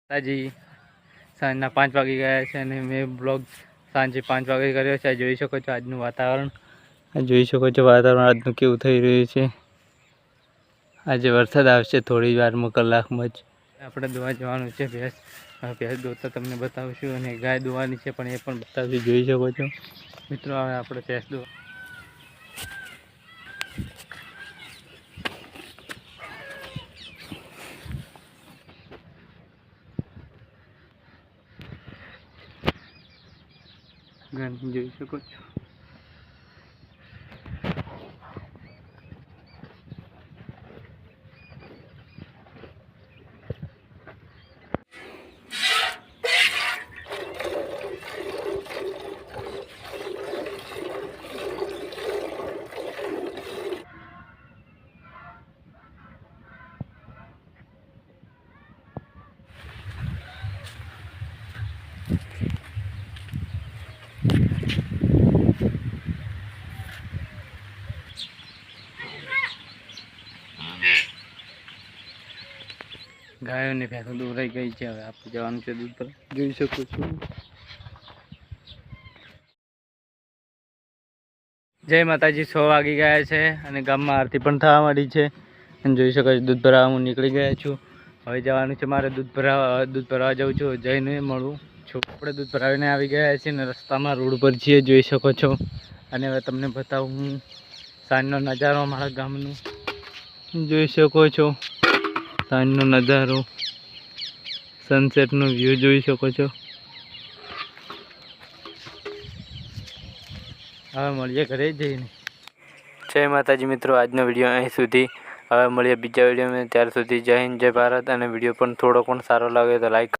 તાજી સાંજના 5 વાગી ગયા છે અને મેં બ્લોગ સાંજે 5 વાગે કર્યો છે. જોઈ શકો છો આજનું વાતાવરણ. જોઈ શકો છો વાતાવરણ આજનું કેવું થઈ રહ્યું છે. આજે વરસાદ આવશે થોડી વારમાં, કલાકમાં જ. આપણે દોવા જવાનું છે. ભેંસ દોતા તમને બતાવશું અને ગાય દોવાની છે પણ એ પણ બતાવશું. જોઈ શકો છો મિત્રો. હવે આપણે ભેંસ દોવા જોઈ શકો છો. ગાયોને ભેંસો દોરાઈ ગઈ છે. હવે આપણે જવાનું છે દૂધ પર. જોઈ શકો છો. જય માતાજી. 6 વાગી ગયા છે અને ગામમાં આરતી પણ થવા માંડી છે. અને જોઈ શકો છો દૂધ ભરાવા હું નીકળી ગયા છું. હવે જવાનું છે મારે દૂધ ભરાવા જાઉં છું. જઈને મળું છું. આપણે દૂધ ભરાવીને આવી ગયા છીએ અને રસ્તામાં રોડ પર છીએ. જોઈ શકો છો. અને હવે તમને બતાવું હું સાંજનો નજારો મારા ગામનો. જોઈ શકો છો સાંજનો નજારો, સનસેટનો વ્યૂ જોઈ શકો છો. હવે મળીએ ઘરે જઈને. જય માતાજી મિત્રો. આજનો વિડીયો અહીં સુધી. હવે મળીએ બીજા વિડીયોમાં. ત્યાર સુધી જય હિન્દ, જય ભારત. અને વિડીયો પણ થોડો પણ સારો લાગે તો લાઈક